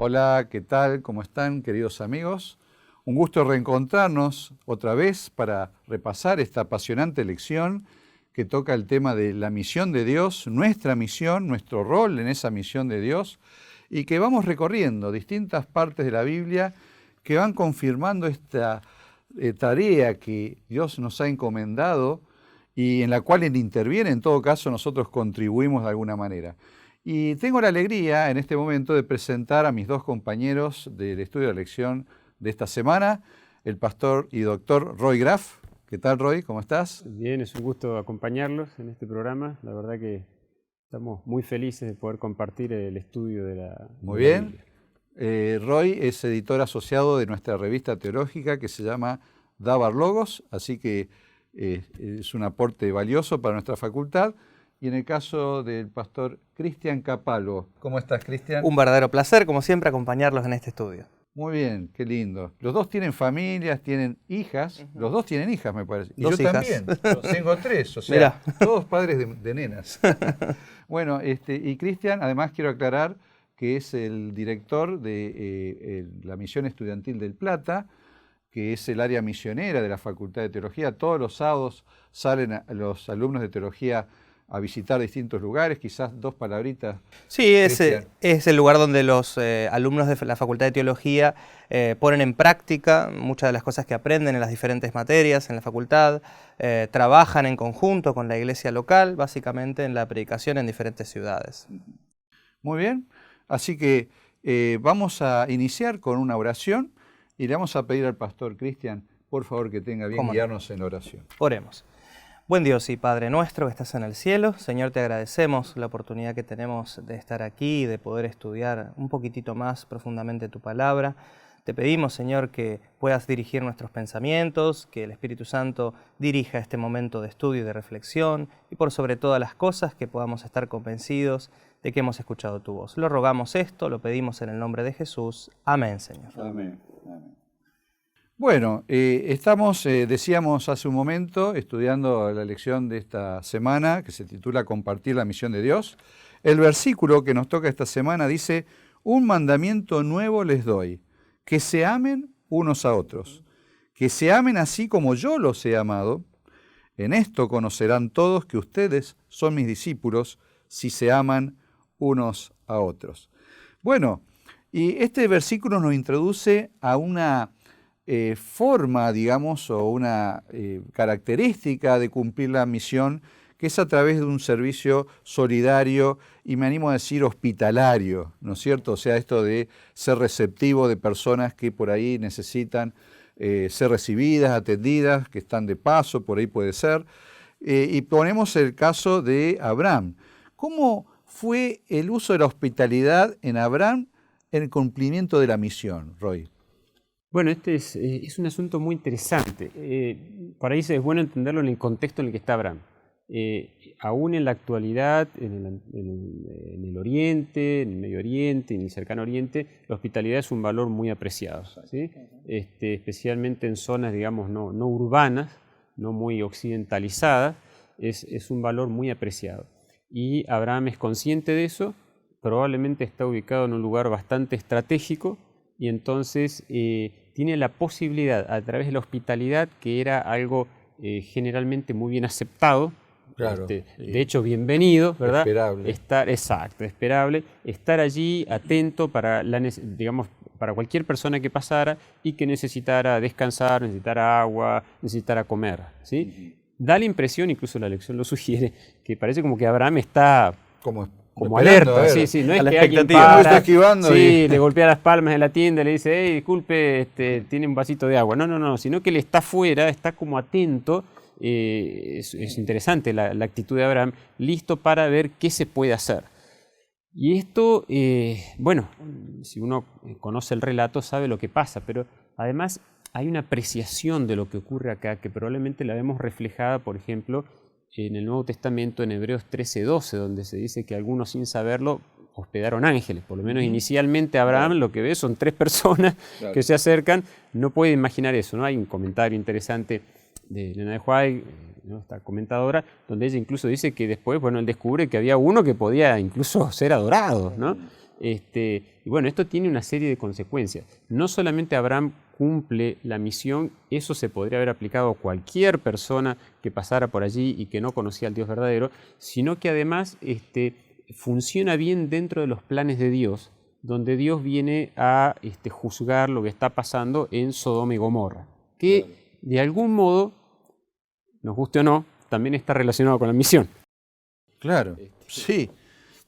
Hola, ¿qué tal? ¿Cómo están, queridos amigos? Un gusto reencontrarnos otra vez para repasar esta apasionante lección que toca el tema de la misión de Dios, nuestra misión, nuestro rol en esa misión de Dios, y que vamos recorriendo distintas partes de la Biblia que van confirmando esta tarea que Dios nos ha encomendado y en la cual Él interviene. En todo caso, nosotros contribuimos de alguna manera. Y tengo la alegría en este momento de presentar a mis dos compañeros del estudio de la lección de esta semana, el pastor y doctor Roy Graff. ¿Qué tal, Roy? ¿Cómo estás? Bien, es un gusto acompañarlos en este programa. La verdad que estamos muy felices de poder compartir el estudio de la Muy bien. Roy es editor asociado de nuestra revista teológica que se llama Dabar Logos, así que es un aporte valioso para nuestra facultad. Y en el caso del pastor Cristian Capalo. ¿Cómo estás, Cristian? Un verdadero placer, como siempre, acompañarlos en este estudio. Muy bien, qué lindo. Los dos tienen familias, tienen hijas. Los dos tienen hijas, me parece. Y Dos yo hijas. también. Tengo tres, o sea, Mirá. todos padres de nenas. Bueno, y Cristian, además quiero aclarar que es el director de la Misión Estudiantil del Plata, que es el área misionera de la Facultad de Teología. Todos los sábados salen los alumnos de teología a visitar distintos lugares, quizás dos palabritas. Sí, es el lugar donde los alumnos de la Facultad de Teología ponen en práctica muchas de las cosas que aprenden en las diferentes materias en la facultad, trabajan en conjunto con la iglesia local, básicamente en la predicación en diferentes ciudades. Muy bien, así que vamos a iniciar con una oración y le vamos a pedir al pastor Cristian, por favor, que tenga bien guiarnos en la oración. Oremos. Buen Dios y Padre nuestro que estás en el cielo, Señor, te agradecemos la oportunidad que tenemos de estar aquí y de poder estudiar un poquitito más profundamente tu palabra. Te pedimos, Señor, que puedas dirigir nuestros pensamientos, que el Espíritu Santo dirija este momento de estudio y de reflexión y por sobre todas las cosas que podamos estar convencidos de que hemos escuchado tu voz. Lo rogamos esto, lo pedimos en el nombre de Jesús. Amén, Señor. Amén. Amén. Bueno, estamos, decíamos hace un momento, estudiando la lección de esta semana, que se titula Compartir la misión de Dios. El versículo que nos toca esta semana dice, un mandamiento nuevo les doy, que se amen unos a otros, que se amen así como yo los he amado. En esto conocerán todos que ustedes son mis discípulos, si se aman unos a otros. Bueno, y este versículo nos introduce a una forma, digamos, o una característica de cumplir la misión, que es a través de un servicio solidario y me animo a decir hospitalario, ¿no es cierto? O sea, esto de ser receptivo de personas que por ahí necesitan ser recibidas, atendidas, que están de paso, por ahí puede ser. Y ponemos el caso de Abraham. ¿Cómo fue el uso de la hospitalidad en Abraham en el cumplimiento de la misión, Roy? Bueno, este es un asunto muy interesante. Para eso es bueno entenderlo en el contexto en el que está Abraham. Aún en la actualidad, en el Oriente, en el Medio Oriente, en el Cercano Oriente, la hospitalidad es un valor muy apreciado, ¿sí? Especialmente en zonas, digamos, no urbanas, no muy occidentalizadas, es un valor muy apreciado. Y Abraham es consciente de eso, probablemente está ubicado en un lugar bastante estratégico, y entonces tiene la posibilidad, a través de la hospitalidad, que era algo generalmente muy bien aceptado, claro, de hecho bienvenido, ¿verdad? Esperable. Esperable, estar allí atento para, para cualquier persona que pasara y que necesitara descansar, necesitara agua, necesitara comer, ¿sí? Da la impresión, incluso la lección lo sugiere, que parece como que Abraham está como alerta, sí, no es que alguien para, esquivando le golpea las palmas de la tienda y le dice, hey, disculpe, tiene un vasito de agua. No, sino que él está afuera, está como atento. Es interesante la actitud de Abraham, listo para ver qué se puede hacer. Y esto, bueno, si uno conoce el relato sabe lo que pasa, pero además hay una apreciación de lo que ocurre acá que probablemente la vemos reflejada, por ejemplo, en el Nuevo Testamento, en Hebreos 13:12, donde se dice que algunos sin saberlo hospedaron ángeles. Por lo menos inicialmente Abraham lo que ve son 3 personas que se acercan, no puede imaginar eso, ¿no? Hay un comentario interesante de Elena de White, esta comentadora, donde ella incluso dice que después, bueno, él descubre que había uno que podía incluso ser adorado, ¿no? Y bueno, esto tiene una serie de consecuencias. No solamente Abraham cumple la misión, eso se podría haber aplicado a cualquier persona que pasara por allí y que no conocía al Dios verdadero, sino que además funciona bien dentro de los planes de Dios, donde Dios viene a juzgar lo que está pasando en Sodoma y Gomorra, que de algún modo, nos guste o no, también está relacionado con la misión. Claro, sí.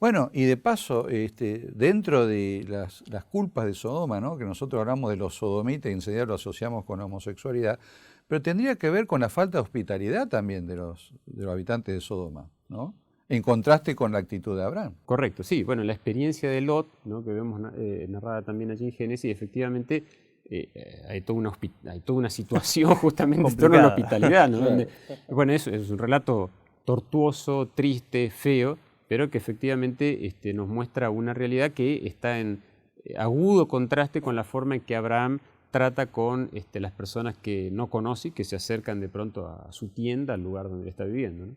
Bueno, y de paso, dentro de las culpas de Sodoma, ¿no?, que nosotros hablamos de los sodomitas y enseguida lo asociamos con la homosexualidad, pero tendría que ver con la falta de hospitalidad también de los habitantes de Sodoma, ¿no?, en contraste con la actitud de Abraham. Correcto, sí. Bueno, la experiencia de Lot, ¿no?, que vemos narrada también allí en Génesis, efectivamente hay toda una situación justamente en torno a la hospitalidad, ¿no? Donde, bueno, eso es un relato tortuoso, triste, feo, pero que efectivamente nos muestra una realidad que está en agudo contraste con la forma en que Abraham trata con las personas que no conoce y que se acercan de pronto a su tienda, al lugar donde él está viviendo, ¿no?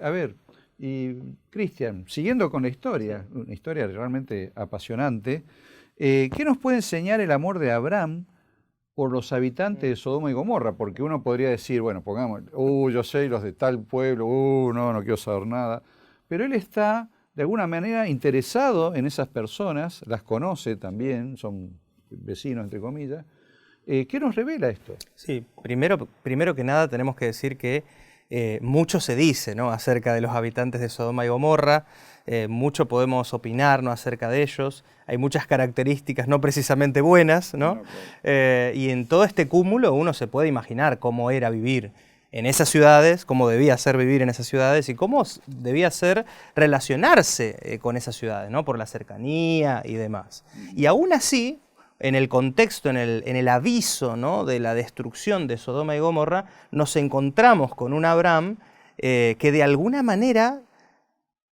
A ver, y Cristian, siguiendo con la historia, una historia realmente apasionante, ¿qué nos puede enseñar el amor de Abraham por los habitantes de Sodoma y Gomorra? Porque uno podría decir, bueno, pongamos, yo sé los de tal pueblo, no quiero saber nada, pero él está de alguna manera interesado en esas personas, las conoce también, son vecinos entre comillas. ¿Qué nos revela esto? Sí, primero que nada tenemos que decir que mucho se dice, ¿no?, acerca de los habitantes de Sodoma y Gomorra, mucho podemos opinar, ¿no?, acerca de ellos, hay muchas características no precisamente buenas, ¿no? Y en todo este cúmulo uno se puede imaginar cómo era vivir en esas ciudades, cómo debía ser vivir en esas ciudades y cómo debía ser relacionarse con esas ciudades, ¿no?, por la cercanía y demás. Y aún así, en el contexto, en el aviso, ¿no?, de la destrucción de Sodoma y Gomorra, nos encontramos con un Abraham que de alguna manera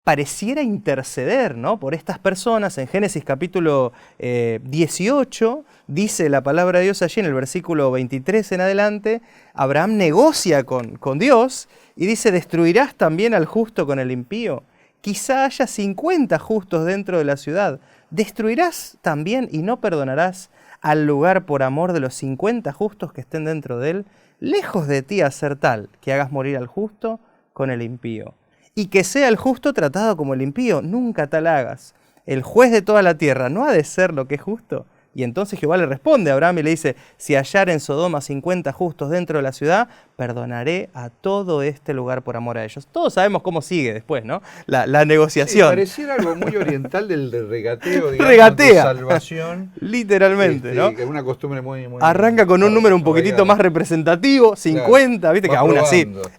pareciera interceder, ¿no?, por estas personas. En Génesis capítulo 18 dice la palabra de Dios allí en el versículo 23 en adelante, Abraham negocia con Dios y dice, ¿destruirás también al justo con el impío? Quizá haya 50 justos dentro de la ciudad. ¿Destruirás también y no perdonarás al lugar por amor de los 50 justos que estén dentro de él? Lejos de ti hacer tal, que hagas morir al justo con el impío. Y que sea el justo tratado como el impío, nunca tal hagas. El juez de toda la tierra no ha de ser lo que es justo. Y entonces Jehová le responde a Abraham y le dice, si hallar en Sodoma 50 justos dentro de la ciudad, perdonaré a todo este lugar por amor a ellos. Todos sabemos cómo sigue después, ¿no?, la negociación. Sí, pareciera algo muy oriental del regateo, digamos, Regatea. de salvación. Literalmente, ¿no? Que es una costumbre muy arranca con un número un poquitito más representativo, 50, claro, viste, que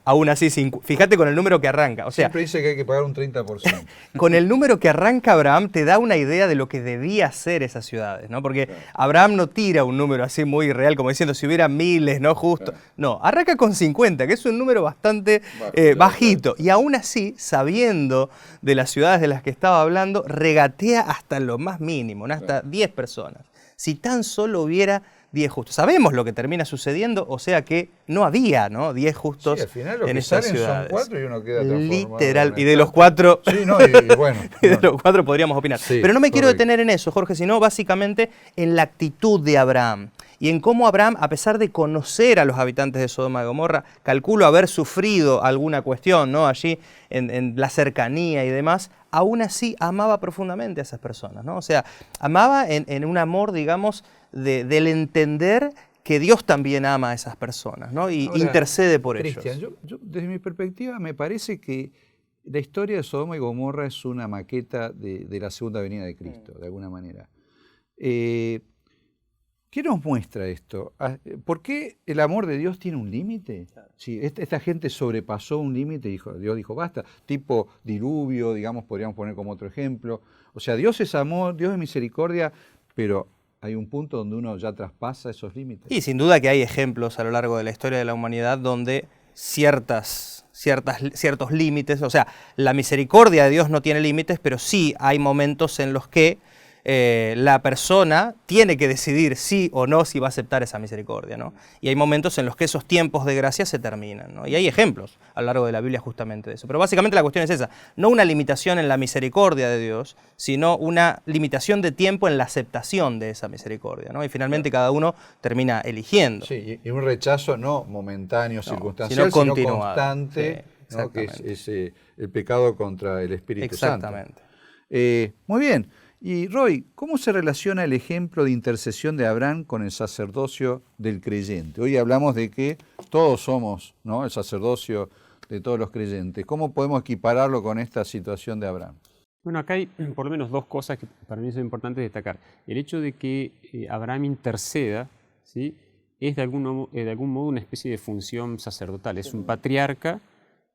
aún así, fíjate con el número que arranca. O sea, siempre dice que hay que pagar un 30%. Con el número que arranca Abraham te da una idea de lo que debía ser esas ciudades, ¿no? Porque Abraham no tira un número así muy real, como diciendo si hubiera miles, ¿no?, justo. No, arranca con 50, que es un número bastante bajito. Y aún así, sabiendo de las ciudades de las que estaba hablando, regatea hasta lo más mínimo, ¿no?, hasta 10 personas. Si tan solo hubiera 10 justos. Sabemos lo que termina sucediendo, o sea que no había, ¿no?, 10 justos, sí, al final lo en que esas salen ciudades. Son 4 y uno queda transformado. Literal, y de los 4... Sí, no, y bueno. y de los 4 podríamos opinar. Sí, pero no me quiero detener en eso, Jorge, sino básicamente en la actitud de Abraham. Y en cómo Abraham, a pesar de conocer a los habitantes de Sodoma y Gomorra, calculo haber sufrido alguna cuestión, ¿no?, allí en la cercanía y demás, aún así amaba profundamente a esas personas, ¿no? O sea, amaba en un amor, digamos, del entender que Dios también ama a esas personas, ¿no?, y ahora, intercede por ellos. Cristian, yo desde mi perspectiva me parece que la historia de Sodoma y Gomorra es una maqueta de la segunda venida de Cristo, de alguna manera. ¿Qué nos muestra esto? ¿Por qué el amor de Dios tiene un límite? Si esta gente sobrepasó un límite, Dios dijo basta, tipo diluvio, digamos, podríamos poner como otro ejemplo. O sea, Dios es amor, Dios es misericordia, pero hay un punto donde uno ya traspasa esos límites. Y sin duda que hay ejemplos a lo largo de la historia de la humanidad donde ciertos límites, o sea, la misericordia de Dios no tiene límites, pero sí hay momentos en los que la persona tiene que decidir sí o no si va a aceptar esa misericordia, ¿no? Y hay momentos en los que esos tiempos de gracia se terminan, ¿no? Y hay ejemplos a lo largo de la Biblia justamente de eso. Pero básicamente la cuestión es esa, no una limitación en la misericordia de Dios, sino una limitación de tiempo en la aceptación de esa misericordia, ¿no? Y finalmente cada uno termina eligiendo. Sí, y un rechazo no momentáneo, circunstancial, sino sino constante, sí, ¿no? Que es el pecado contra el Espíritu Santo. Exactamente. Muy bien. Y Roy, ¿cómo se relaciona el ejemplo de intercesión de Abraham con el sacerdocio del creyente? Hoy hablamos de que todos somos, ¿no?, el sacerdocio de todos los creyentes. ¿Cómo podemos equipararlo con esta situación de Abraham? Bueno, acá hay por lo menos dos cosas que para mí son importantes destacar. El hecho de que Abraham interceda, ¿sí?, es de algún modo una especie de función sacerdotal. Es un patriarca.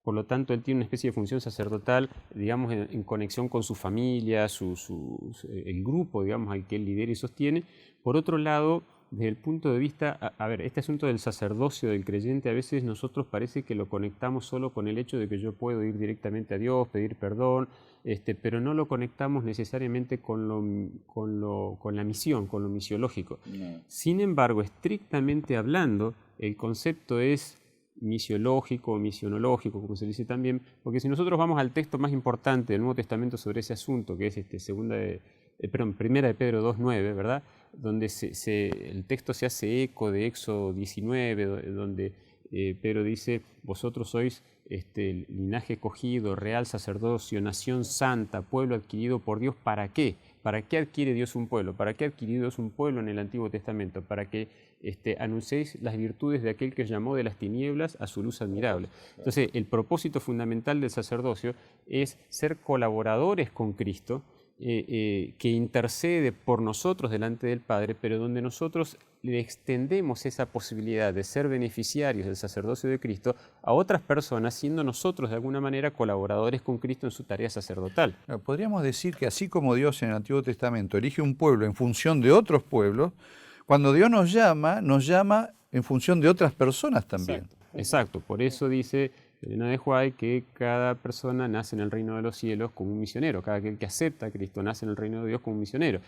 Por lo tanto, él tiene una especie de función sacerdotal, digamos, en conexión con su familia, el grupo, digamos, al que él lidera y sostiene. Por otro lado, desde el punto de vista, este asunto del sacerdocio del creyente, a veces nosotros parece que lo conectamos solo con el hecho de que yo puedo ir directamente a Dios, pedir perdón, pero no lo conectamos necesariamente con la misión, con lo misiológico. No. Sin embargo, estrictamente hablando, el concepto es misiológico o misionológico, como se dice también, porque si nosotros vamos al texto más importante del Nuevo Testamento sobre ese asunto, que es Primera de Pedro 2:9, ¿verdad?, donde el texto se hace eco de Éxodo 19, donde Pedro dice: vosotros sois linaje escogido, real sacerdocio, nación santa, pueblo adquirido por Dios. ¿Para qué? ¿Para qué adquiere Dios un pueblo? ¿Para qué ha adquirido Dios un pueblo en el Antiguo Testamento? Para que anunciéis las virtudes de aquel que os llamó de las tinieblas a su luz admirable. Entonces, el propósito fundamental del sacerdocio es ser colaboradores con Cristo, que intercede por nosotros delante del Padre, pero donde nosotros le extendemos esa posibilidad de ser beneficiarios del sacerdocio de Cristo a otras personas, siendo nosotros de alguna manera colaboradores con Cristo en su tarea sacerdotal. Podríamos decir que así como Dios en el Antiguo Testamento elige un pueblo en función de otros pueblos, cuando Dios nos llama en función de otras personas también. Exacto. Por eso dice Elena de White que cada persona nace en el reino de los cielos como un misionero. Cada aquel que acepta a Cristo nace en el reino de Dios como un misionero.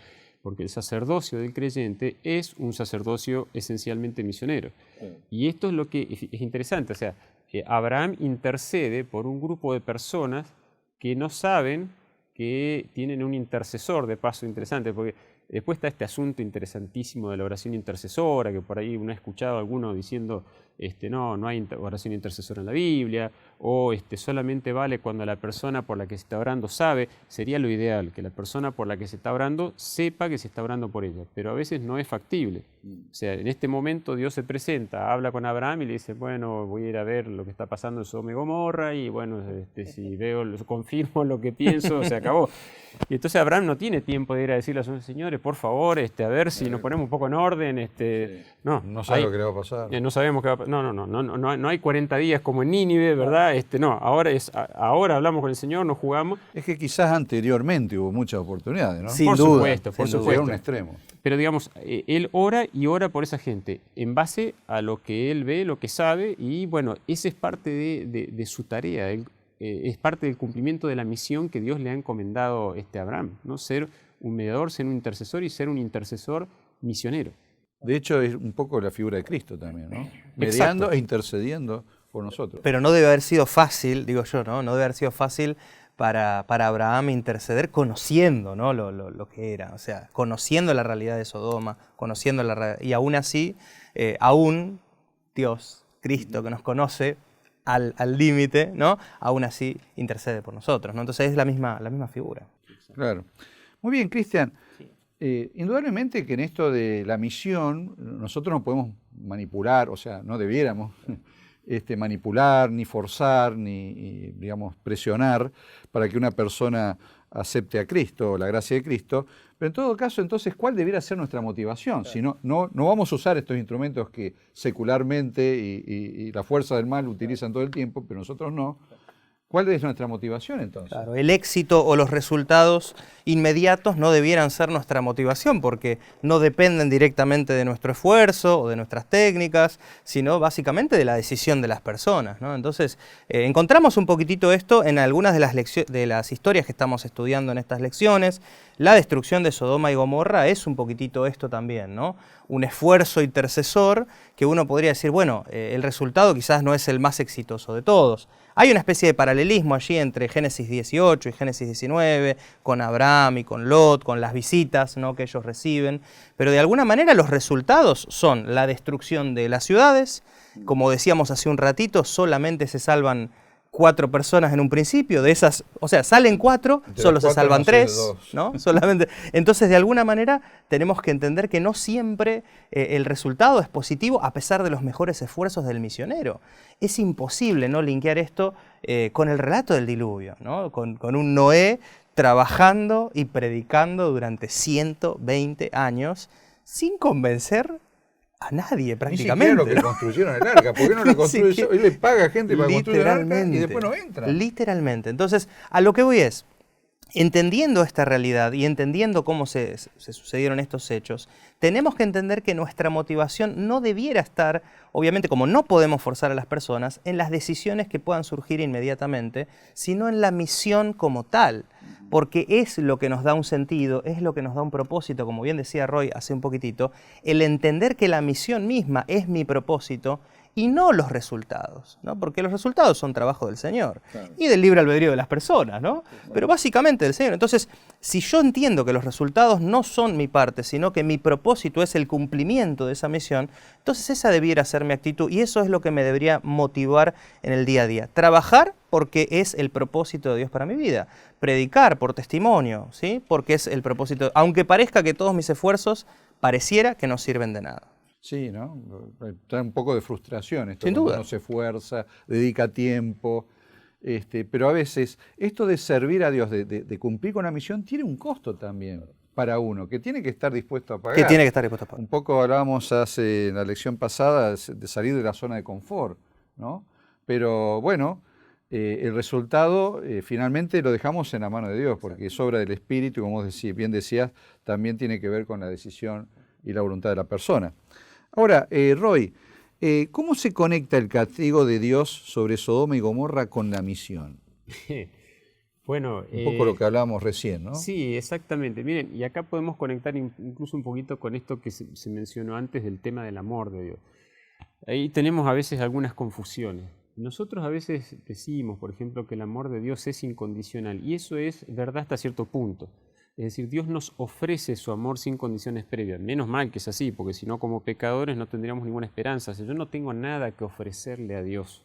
Porque el sacerdocio del creyente es un sacerdocio esencialmente misionero. Y esto es lo que es interesante. O sea, Abraham intercede por un grupo de personas que no saben que tienen un intercesor, de paso interesante, porque después está este asunto interesantísimo de la oración intercesora, que por ahí uno ha escuchado a alguno diciendo, no hay oración intercesora en la Biblia, o solamente vale cuando la persona por la que se está orando sabe. Sería lo ideal, que la persona por la que se está orando sepa que se está orando por ella, pero a veces no es factible. O sea, en este momento Dios se presenta, habla con Abraham y le dice: bueno, voy a ir a ver lo que está pasando en Sodoma y Gomorra, y bueno, si confirmo lo que pienso, se acabó. Y entonces Abraham no tiene tiempo de ir a decirle a sus señores: por favor, a ver si nos ponemos un poco en orden. No sabe lo que le va a pasar. No sabemos qué va a pasar. No hay 40 días como en Nínive, ¿verdad? Ahora hablamos con el Señor, nos jugamos. Es que quizás anteriormente hubo muchas oportunidades, ¿no? Por supuesto. Era un extremo. Pero digamos, él ora y ora por esa gente en base a lo que él ve, lo que sabe, y bueno, esa es parte de su tarea. Es parte del cumplimiento de la misión que Dios le ha encomendado a Abraham, ¿no? Ser un mediador, ser un intercesor y ser un intercesor misionero. De hecho, es un poco la figura de Cristo también, ¿no? Mediando e intercediendo por nosotros. Pero no debe haber sido fácil, digo yo, ¿no? No debe haber sido fácil para Abraham interceder conociendo, ¿no?, lo que era, o sea, conociendo la realidad de Sodoma, conociendo y aún así, aún Dios, Cristo, que nos conoce al límite, ¿no?, aún así intercede por nosotros, ¿no? Entonces es la misma figura. Claro. Muy bien, Cristian. Indudablemente que en esto de la misión nosotros no podemos manipular, o sea, no debiéramos manipular, ni forzar, ni digamos, presionar para que una persona acepte a Cristo o la gracia de Cristo. Pero en todo caso, entonces, ¿cuál debiera ser nuestra motivación? Si no vamos a usar estos instrumentos que secularmente y la fuerza del mal utilizan todo el tiempo, pero nosotros no. ¿Cuál es nuestra motivación entonces? Claro, el éxito o los resultados inmediatos no debieran ser nuestra motivación porque no dependen directamente de nuestro esfuerzo o de nuestras técnicas, sino básicamente de la decisión de las personas, ¿no? Entonces, encontramos un poquitito esto en algunas de las historias que estamos estudiando en estas lecciones. La destrucción de Sodoma y Gomorra es un poquitito esto también, ¿no? Un esfuerzo intercesor que uno podría decir, bueno, el resultado quizás no es el más exitoso de todos. Hay una especie de paralelismo allí entre Génesis 18 y Génesis 19, con Abraham y con Lot, con las visitas, ¿no?, que ellos reciben, pero de alguna manera los resultados son la destrucción de las ciudades. Como decíamos hace un ratito, solamente se salvan 4 personas en un principio, de esas, o sea, salen 4, solo se salvan 3, ¿no? Solamente. Entonces, de alguna manera, tenemos que entender que no siempre el resultado es positivo a pesar de los mejores esfuerzos del misionero. Es imposible no linkear esto con el relato del diluvio, ¿no? Con un Noé trabajando y predicando durante 120 años sin convencer a nadie prácticamente. Ni siquiera lo que construyeron el arca. ¿Por qué no la construye? Él le paga a gente para construir el arca y después no entra. Literalmente. Entonces, a lo que voy es, entendiendo esta realidad y entendiendo cómo se sucedieron estos hechos, tenemos que entender que nuestra motivación no debiera estar, obviamente como no podemos forzar a las personas, en las decisiones que puedan surgir inmediatamente, sino en la misión como tal, porque es lo que nos da un sentido, es lo que nos da un propósito, como bien decía Roy hace un poquitito, el entender que la misión misma es mi propósito y no los resultados, ¿no? Porque los resultados son trabajo del Señor, claro, y del libre albedrío de las personas, ¿no? Pero básicamente del Señor. Entonces, si yo entiendo que los resultados no son mi parte, sino que mi propósito es el cumplimiento de esa misión, entonces esa debiera ser mi actitud y eso es lo que me debería motivar en el día a día. Trabajar porque es el propósito de Dios para mi vida. Predicar por testimonio, ¿sí? Porque es el propósito, aunque parezca que todos mis esfuerzos pareciera que no sirven de nada. Sí, ¿no? Trae un poco de frustración esto. Sin duda. Uno se esfuerza, dedica tiempo, pero a veces esto de servir a Dios, de cumplir con la misión, tiene un costo también para uno, que tiene que estar dispuesto a pagar. Que tiene que estar dispuesto a pagar. Un poco hablábamos en la lección pasada de salir de la zona de confort, ¿no? Pero bueno, el resultado finalmente lo dejamos en la mano de Dios, porque es obra del Espíritu, como vos bien decías, también tiene que ver con la decisión y la voluntad de la persona. Ahora, Roy, ¿cómo se conecta el castigo de Dios sobre Sodoma y Gomorra con la misión? Bueno, un poco lo que hablábamos recién, ¿no? Sí, exactamente. Miren, y acá podemos conectar incluso un poquito con esto que se mencionó antes del tema del amor de Dios. Ahí tenemos a veces algunas confusiones. Nosotros a veces decimos, por ejemplo, que el amor de Dios es incondicional, y eso es verdad hasta cierto punto. Es decir, Dios nos ofrece su amor sin condiciones previas. Menos mal que es así, porque si no, como pecadores no tendríamos ninguna esperanza. O sea, yo no tengo nada que ofrecerle a Dios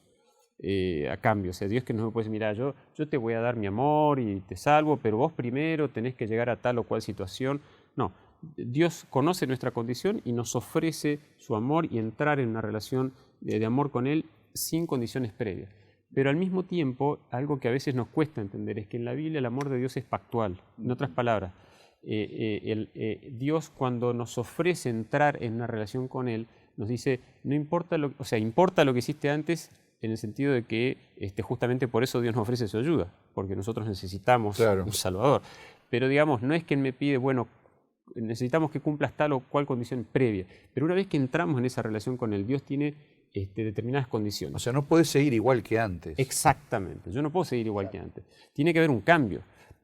a cambio. O sea, Dios que no me puede decir, mira, yo te voy a dar mi amor y te salvo, pero vos primero tenés que llegar a tal o cual situación. No, Dios conoce nuestra condición y nos ofrece su amor y entrar en una relación de amor con Él sin condiciones previas. Pero al mismo tiempo, algo que a veces nos cuesta entender es que en la Biblia el amor de Dios es pactual. En otras palabras, Dios cuando nos ofrece entrar en una relación con Él, nos dice, no importa lo, o sea, importa lo que hiciste antes, en el sentido de que justamente por eso Dios nos ofrece su ayuda, porque nosotros necesitamos un Salvador. Pero digamos, no es que Él me pide, bueno, necesitamos que cumplas tal o cual condición previa. Pero una vez que entramos en esa relación con Él, Dios tiene determinadas condiciones. O sea, no puedes seguir igual que antes. Exactamente, yo no puedo seguir igual que antes. Tiene que haber un cambio.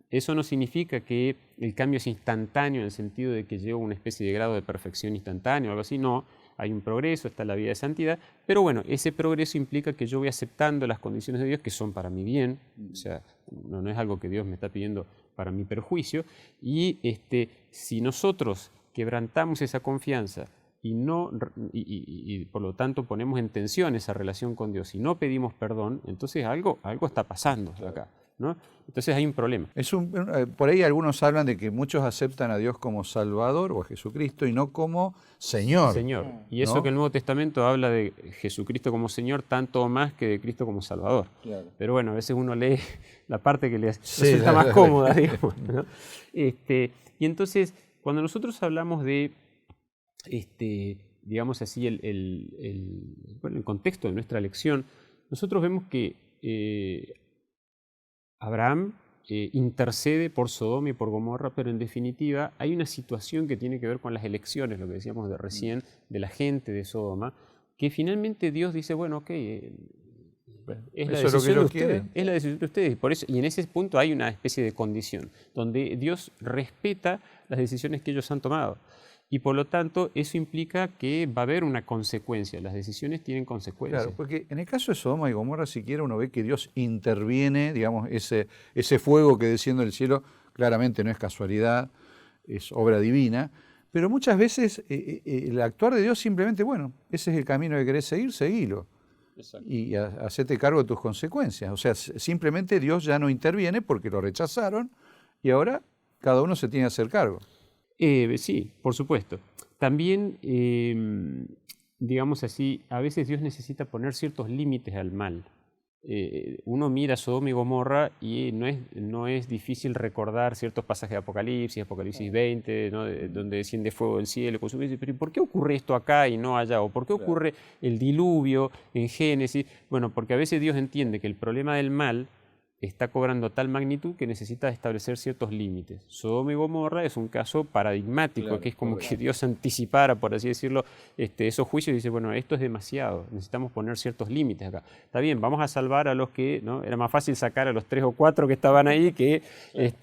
Eso no significa que el cambio es instantáneo en el sentido de que llego a una especie de grado de perfección instantáneo o algo así. No, hay un progreso, está la vida de santidad, pero bueno, ese progreso implica que yo voy aceptando las condiciones de Dios que son para mi bien, o sea, no es algo que Dios me está pidiendo para mi perjuicio, y si nosotros quebrantamos esa confianza y por lo tanto ponemos en tensión esa relación con Dios y no pedimos perdón, entonces algo está pasando acá, ¿no? Entonces hay un problema. Por ahí algunos hablan de que muchos aceptan a Dios como Salvador o a Jesucristo y no como Señor. Señor. Y eso, ¿no? Que el Nuevo Testamento habla de Jesucristo como Señor tanto más que de Cristo como Salvador. Claro. Pero bueno, a veces uno lee la parte que le resulta más cómoda, digamos, ¿no? Y entonces, cuando nosotros hablamos de digamos así, el contexto de nuestra lección, nosotros vemos que Abraham intercede por Sodoma y por Gomorra, pero en definitiva hay una situación que tiene que ver con las elecciones, lo que decíamos de recién, de la gente de Sodoma, que finalmente Dios dice, bueno, ok, es la decisión de ustedes, es la decisión de ustedes. Por eso, y en ese punto hay una especie de condición, donde Dios respeta las decisiones que ellos han tomado. Y por lo tanto, eso implica que va a haber una consecuencia. Las decisiones tienen consecuencias. Claro, porque en el caso de Sodoma y Gomorra, siquiera uno ve que Dios interviene, digamos, ese fuego que desciende del cielo, claramente no es casualidad, es obra divina, pero muchas veces el actuar de Dios simplemente, bueno, ese es el camino que querés seguir, seguilo. Exacto. Y hacete cargo de tus consecuencias. O sea, simplemente Dios ya no interviene porque lo rechazaron y ahora cada uno se tiene que hacer cargo. Sí, por supuesto. También, digamos así, a veces Dios necesita poner ciertos límites al mal. Uno mira Sodoma y Gomorra y no es difícil recordar ciertos pasajes de Apocalipsis 20, ¿no? Donde desciende fuego del cielo, consume. Pero ¿por qué ocurre esto acá y no allá? ¿O por qué ocurre el diluvio en Génesis? Bueno, porque a veces Dios entiende que el problema del mal está cobrando tal magnitud que necesita establecer ciertos límites. Sodoma y Gomorra es un caso paradigmático, claro, que es como que Dios anticipara, por así decirlo, esos juicios y dice, bueno, esto es demasiado, necesitamos poner ciertos límites acá. Está bien, vamos a salvar a los que, ¿no? Era más fácil sacar a los 3 o 4 que estaban ahí que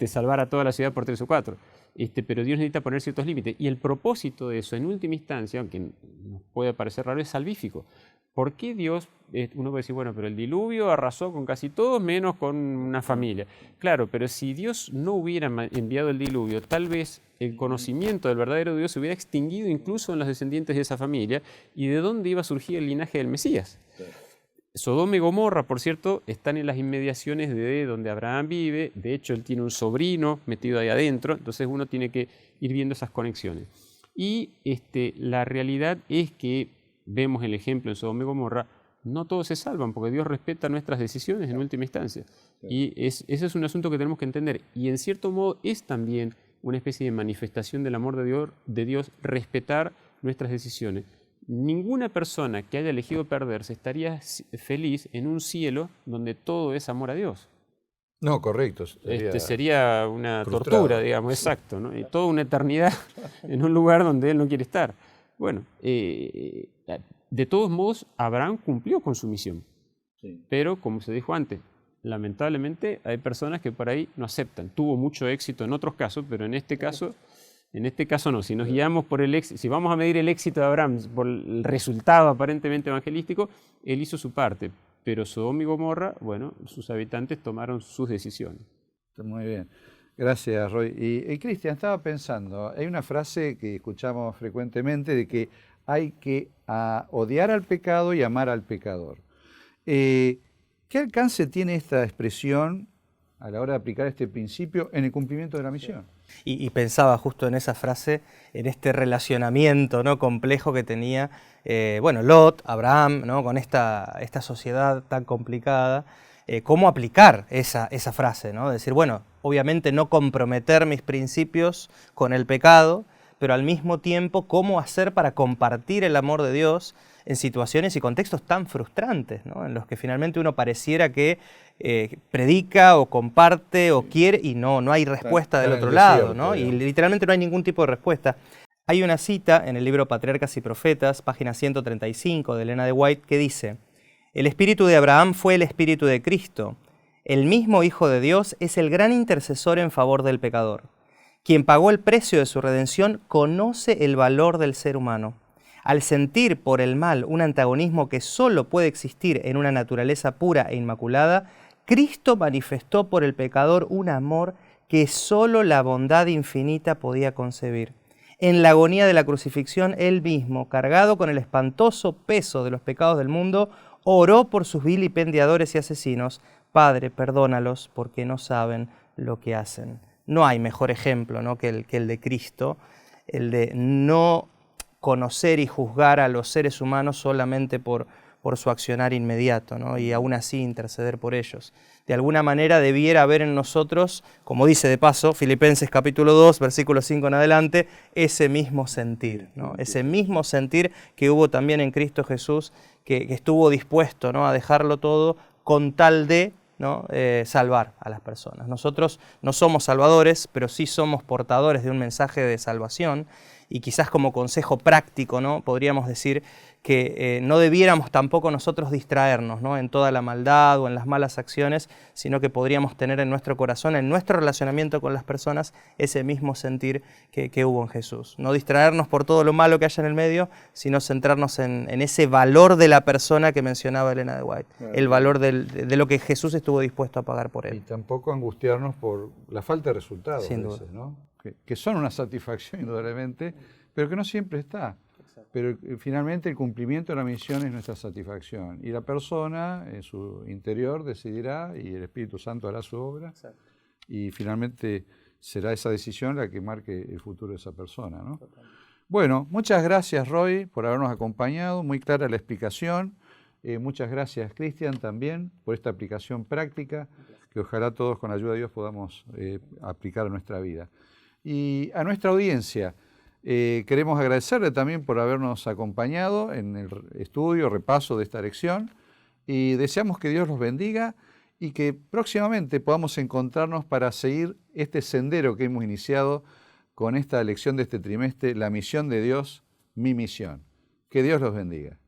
salvar a toda la ciudad por 3 o 4. Pero Dios necesita poner ciertos límites. Y el propósito de eso, en última instancia, aunque nos puede parecer raro, es salvífico. ¿Por qué Dios, uno puede decir, bueno, pero el diluvio arrasó con casi todos menos con una familia? Claro, pero si Dios no hubiera enviado el diluvio, tal vez el conocimiento del verdadero Dios se hubiera extinguido incluso en los descendientes de esa familia. ¿Y de dónde iba a surgir el linaje del Mesías? Claro. Sodoma y Gomorra, por cierto, están en las inmediaciones de donde Abraham vive. De hecho, él tiene un sobrino metido ahí adentro, entonces uno tiene que ir viendo esas conexiones. Y la realidad es que vemos el ejemplo en Sodoma y Gomorra, no todos se salvan porque Dios respeta nuestras decisiones en última instancia. Y ese es un asunto que tenemos que entender. Y en cierto modo es también una especie de manifestación del amor de Dios respetar nuestras decisiones. Ninguna persona que haya elegido perderse estaría feliz en un cielo donde todo es amor a Dios. No, correcto. Sería una tortura, digamos, exacto, ¿no? Y toda una eternidad en un lugar donde él no quiere estar. Bueno, de todos modos, Abraham cumplió con su misión. Sí. Pero, como se dijo antes, lamentablemente hay personas que por ahí no aceptan. Tuvo mucho éxito en otros casos, pero en este caso no. Si nos guiamos por el éxito, si vamos a medir el éxito de Abraham por el resultado aparentemente evangelístico, él hizo su parte. Pero Sodoma y Gomorra, bueno, sus habitantes tomaron sus decisiones. Muy bien. Gracias, Roy. Y Cristian, estaba pensando, hay una frase que escuchamos frecuentemente de que hay que odiar al pecado y amar al pecador. ¿Qué alcance tiene esta expresión a la hora de aplicar este principio en el cumplimiento de la misión? Y pensaba justo en esa frase, en este relacionamiento, ¿no?, complejo que tenía Lot, Abraham, ¿no?, con esta sociedad tan complicada. Cómo aplicar esa frase, ¿no? Decir, bueno, obviamente no comprometer mis principios con el pecado, pero al mismo tiempo cómo hacer para compartir el amor de Dios en situaciones y contextos tan frustrantes, ¿no?, en los que finalmente uno pareciera que predica o comparte o quiere y no hay respuesta del otro lado, ¿no? Y literalmente no hay ningún tipo de respuesta. Hay una cita en el libro Patriarcas y Profetas, página 135 de Elena de White, que dice: el espíritu de Abraham fue el espíritu de Cristo. El mismo Hijo de Dios es el gran intercesor en favor del pecador. Quien pagó el precio de su redención conoce el valor del ser humano. Al sentir por el mal un antagonismo que solo puede existir en una naturaleza pura e inmaculada, Cristo manifestó por el pecador un amor que solo la bondad infinita podía concebir. En la agonía de la crucifixión, Él mismo, cargado con el espantoso peso de los pecados del mundo, oró por sus vilipendiadores y asesinos: Padre, perdónalos porque no saben lo que hacen. No hay mejor ejemplo, ¿no?, que el de Cristo, el de no conocer y juzgar a los seres humanos solamente por su accionar inmediato, ¿no?, y aún así interceder por ellos. De alguna manera debiera haber en nosotros, como dice de paso Filipenses capítulo 2, versículo 5 en adelante, ese mismo sentir, ¿no?, ese mismo sentir que hubo también en Cristo Jesús, que estuvo dispuesto, ¿no?, a dejarlo todo con tal de ¿no? Salvar a las personas. Nosotros no somos salvadores, pero sí somos portadores de un mensaje de salvación, y quizás como consejo práctico, ¿no? Podríamos decir que no debiéramos tampoco nosotros distraernos, ¿no? En toda la maldad o en las malas acciones, sino que podríamos tener en nuestro corazón, en nuestro relacionamiento con las personas, ese mismo sentir que hubo en Jesús. No distraernos por todo lo malo que haya en el medio, sino centrarnos en ese valor de la persona que mencionaba Elena de White, el valor de lo que Jesús estuvo dispuesto a pagar por él. Y tampoco angustiarnos por la falta de resultados, Sin a duda. veces, ¿no? Que son una satisfacción indudablemente, pero que no siempre está. Pero finalmente el cumplimiento de la misión es nuestra satisfacción. Y la persona en su interior decidirá y el Espíritu Santo hará su obra. Exacto. Y finalmente será esa decisión la que marque el futuro de esa persona, ¿no? Bueno, muchas gracias, Roy, por habernos acompañado. Muy clara la explicación. Muchas gracias, Cristian, también por esta aplicación práctica que ojalá todos con la ayuda de Dios podamos aplicar a nuestra vida. Y a nuestra audiencia, queremos agradecerle también por habernos acompañado en el estudio, repaso de esta lección, y deseamos que Dios los bendiga y que próximamente podamos encontrarnos para seguir este sendero que hemos iniciado con esta lección de este trimestre, la misión de Dios, mi misión. Que Dios los bendiga.